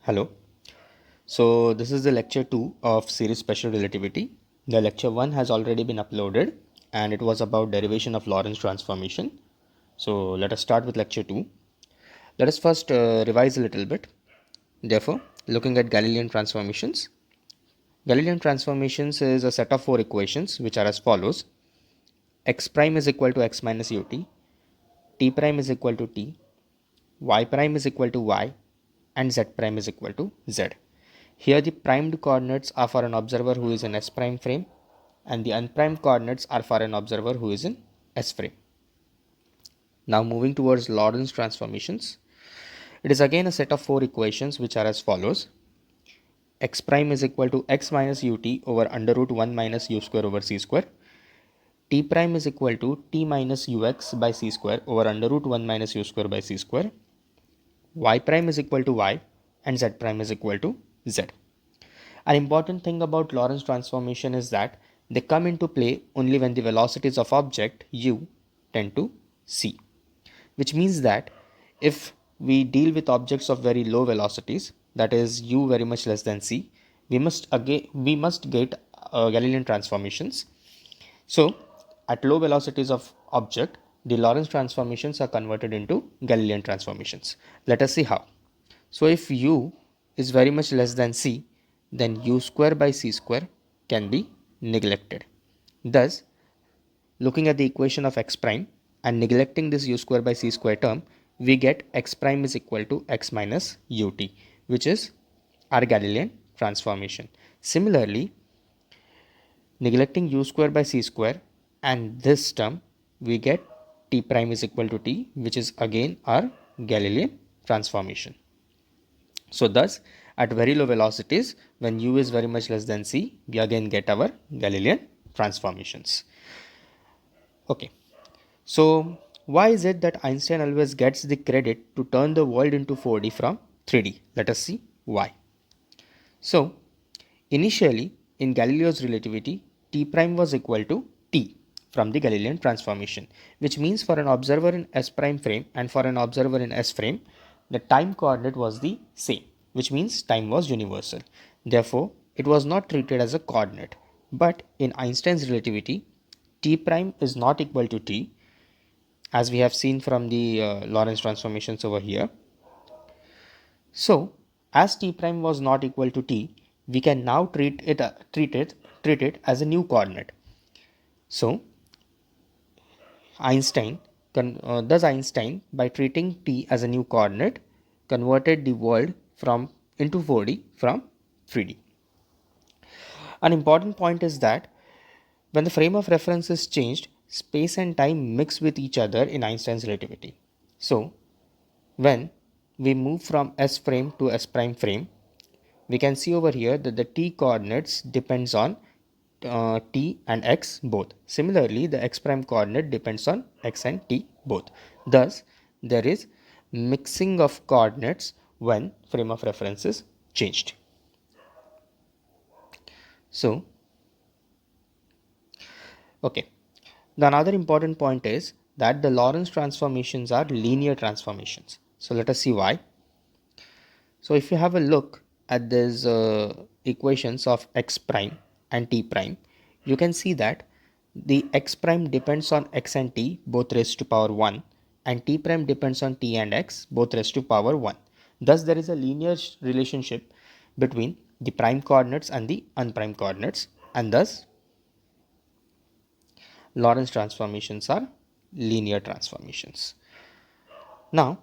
Hello. So this is the lecture 2 of series Special Relativity. The lecture 1 has already been uploaded and it was about derivation of Lorentz transformation. So let us start with lecture 2. Let us first revise a little bit. Therefore, looking at Galilean transformations. Galilean transformations is a set of four equations which are as follows. X prime is equal to x minus ut, t prime is equal to t, y prime is equal to y, and z prime is equal to z. Here the primed coordinates are for an observer who is in S prime frame and the unprimed coordinates are for an observer who is in S frame. Now moving towards Lorentz transformations. It is again a set of four equations which are as follows. X prime is equal to x minus ut over under root 1 minus u square over c square. T prime is equal to t minus ux by c square over under root 1 minus u square by c square. Y prime is equal to y and z prime is equal to z. An important thing about Lorentz transformation is that they come into play only when the velocities of object u tend to c, which means that if we deal with objects of very low velocities, that is u very much less than c, we must get Galilean transformations. So at low velocities of object, the Lorentz transformations are converted into Galilean transformations. Let us see how. So if u is very much less than c, then u square by c square can be neglected. Thus, looking at the equation of x prime and neglecting this u square by c square term, we get x prime is equal to x minus ut, which is our Galilean transformation. Similarly, neglecting u square by c square and this term, we get t prime is equal to t, which is again our Galilean transformation. So thus, at very low velocities, when u is very much less than c, we again get our Galilean transformations. Okay, so why is it that Einstein always gets the credit to turn the world into 4D from 3D? Let us see why. So initially in Galileo's relativity, t prime was equal to t from the Galilean transformation, which means for an observer in S prime frame and for an observer in S frame, the time coordinate was the same, which means time was universal. Therefore, it was not treated as a coordinate. But in Einstein's relativity, t prime is not equal to t, as we have seen from the Lorentz transformations over here. So, as t prime was not equal to t, we can now treat it as a new coordinate. So, Einstein, by treating t as a new coordinate, converted the world from into 4D from 3D. An important point is that when the frame of reference is changed, space and time mix with each other in Einstein's relativity. So, when we move from S frame to S prime frame, we can see over here that the t coordinates depends on t and x both. Similarly, the x prime coordinate depends on x and t both. Thus, there is mixing of coordinates when frame of reference is changed. So, okay. The another important point is that the Lorentz transformations are linear transformations. So let us see why. So if you have a look at these equations of x prime and t prime, you can see that the x prime depends on x and t both raised to power 1 and t prime depends on t and x both raised to power 1. Thus there is a linear relationship between the prime coordinates and the unprime coordinates, and thus Lorentz transformations are linear transformations. Now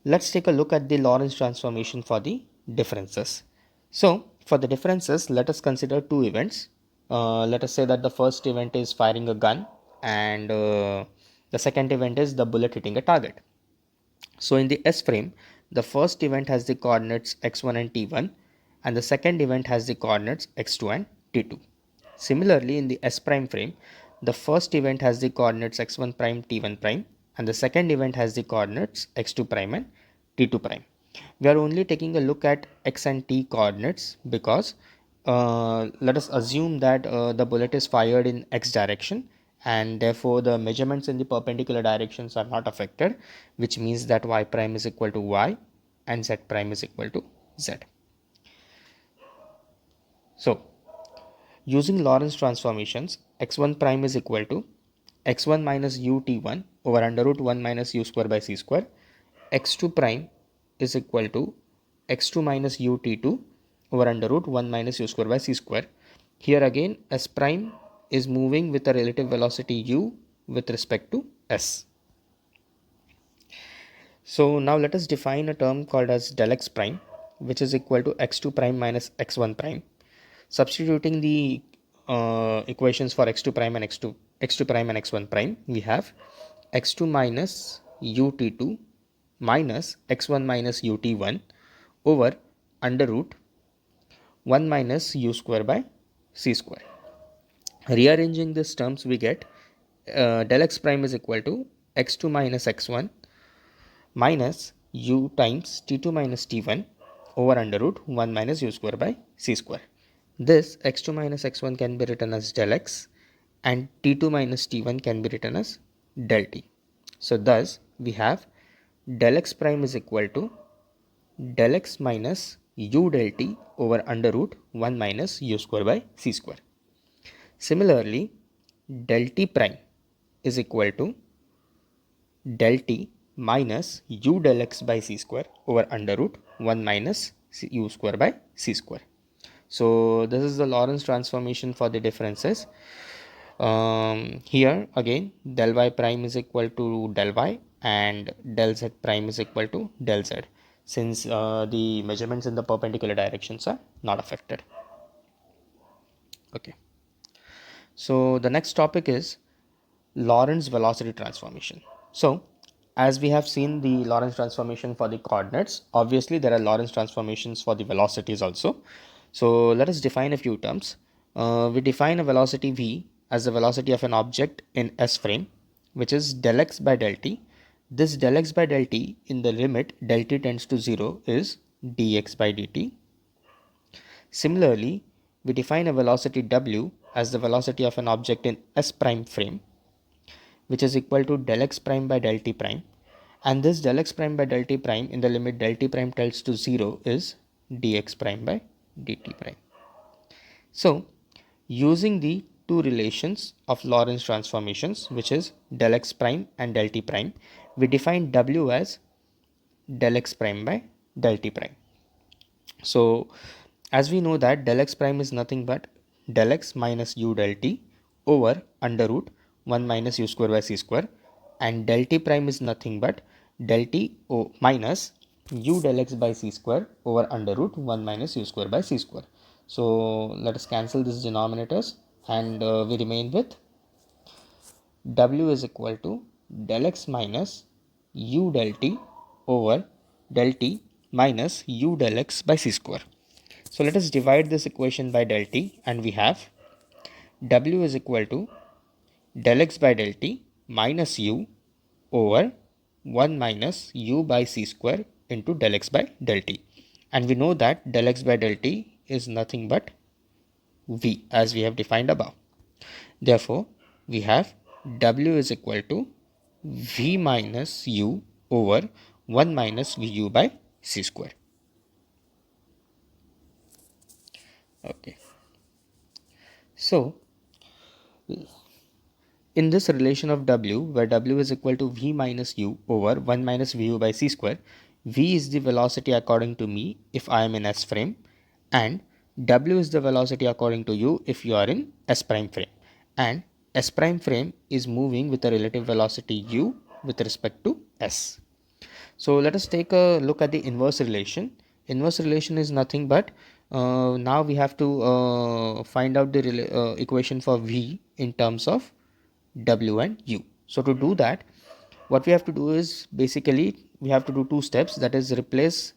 let's take a look at the Lorentz transformation for the differences. So for the differences, let us consider two events. Let us say that the first event is firing a gun and the second event is the bullet hitting a target. So in the S frame, the first event has the coordinates x1 and t1 and the second event has the coordinates x2 and t2. Similarly, in the S prime frame, the first event has the coordinates x1 prime, t1 prime and the second event has the coordinates x2 prime and t2 prime. We are only taking a look at x and t coordinates because let us assume that the bullet is fired in x direction and therefore the measurements in the perpendicular directions are not affected, which means that y prime is equal to y and z prime is equal to z. So using Lorentz transformations, x1 prime is equal to x1 minus ut1 over under root 1 minus u square by c square. X2 prime is equal to x2 minus ut2 over under root 1 minus u square by c square. Here again s prime is moving with a relative velocity u with respect to s. So now let us define a term called as del x prime, which is equal to x2 prime minus x1 prime. Substituting the equations for x2 prime and x2 prime and x1 prime, we have x2 minus ut2 minus x1 minus ut1 over under root 1 minus u square by c square. Rearranging these terms, we get del x prime is equal to x2 minus x1 minus u times t2 minus t1 over under root 1 minus u square by c square. This x2 minus x1 can be written as del x and t2 minus t1 can be written as del t. So thus we have del x prime is equal to del x minus u del t over under root 1 minus u square by c square. Similarly, del t prime is equal to del t minus u del x by c square over under root 1 minus u square by c square. So this is the Lorentz transformation for the differences. Here again del y prime is equal to del y and del z prime is equal to del z, since the measurements in the perpendicular directions are not affected. Okay. So the next topic is Lorentz velocity transformation. So as we have seen the Lorentz transformation for the coordinates, obviously there are Lorentz transformations for the velocities also. So let us define a few terms. We define a velocity v as the velocity of an object in S frame, which is del x by del t. This del x by del t in the limit del t tends to 0 is dx by dt. Similarly, we define a velocity w as the velocity of an object in S prime frame, which is equal to del x prime by del t prime, and this del x prime by del t prime in the limit del t prime tends to 0 is dx prime by dt prime. So using the two relations of Lorentz transformations, which is del x prime and del t prime, we define w as del x prime by del t prime. So as we know that del x prime is nothing but del x minus u del t over under root 1 minus u square by c square, and del t prime is nothing but del t minus u del x by c square over under root 1 minus u square by c square. So let us cancel these denominators and we remain with w is equal to del x minus u del t over del t minus u del x by c square. So let us divide this equation by del t and we have w is equal to del x by del t minus u over 1 minus u by c square into del x by del t, and we know that del x by del t is nothing but v as we have defined above. Therefore we have w is equal to v minus u over 1 minus vu by c square. Okay, so in this relation of w, where w is equal to v minus u over 1 minus vu by c square, v is the velocity according to me if I am in S frame, and w is the velocity according to you if you are in S prime frame, and S prime frame is moving with a relative velocity u with respect to S. So let us take a look at the inverse relation. Inverse relation is nothing but now we have to find out the equation for v in terms of w and u. So to do that, what we have to do is basically we have to do two steps, that is replace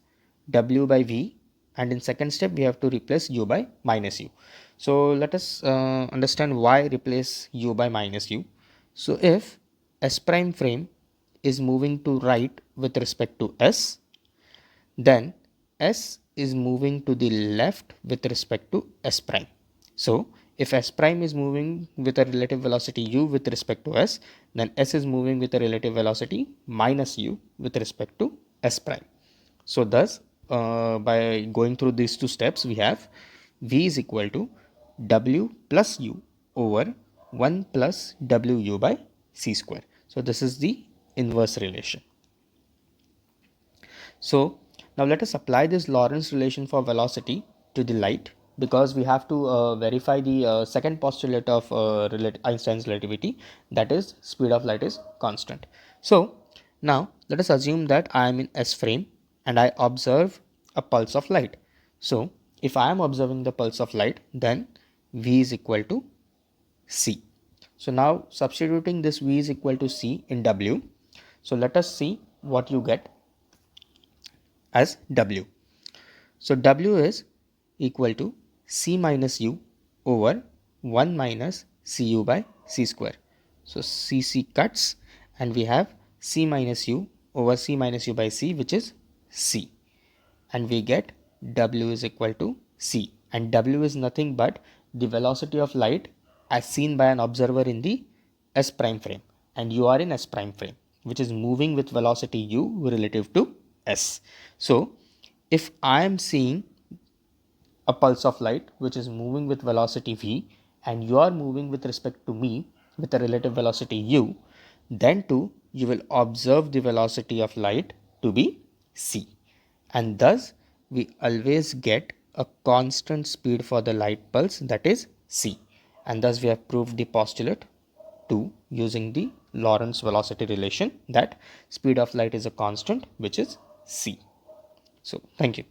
w by v, and in second step we have to replace u by minus u. So let us understand why replace u by minus u. So if S prime frame is moving to right with respect to S, then S is moving to the left with respect to S prime. So if S prime is moving with a relative velocity u with respect to S, then S is moving with a relative velocity minus u with respect to S prime. So thus, by going through these two steps, we have V is equal to W plus U over 1 plus WU by C square. So this is the inverse relation. So now let us apply this Lorentz relation for velocity to the light, because we have to verify the second postulate of Einstein's relativity, that is speed of light is constant. So now let us assume that I am in S frame and I observe a pulse of light. So if I am observing the pulse of light, then V is equal to C. So now substituting this V is equal to C in W. So let us see what you get as W. So W is equal to C minus U over 1 minus Cu by C square. So Cc cuts and we have C minus U over C minus U by C, which is C. And we get W is equal to C. And W is nothing but the velocity of light as seen by an observer in the S prime frame. And you are in S prime frame, which is moving with velocity U relative to S. So if I am seeing a pulse of light which is moving with velocity v, and you are moving with respect to me with a relative velocity u, then too you will observe the velocity of light to be c, and thus we always get a constant speed for the light pulse, that is c, and thus we have proved the postulate 2 using the Lorentz velocity relation, that speed of light is a constant which is c. So thank you.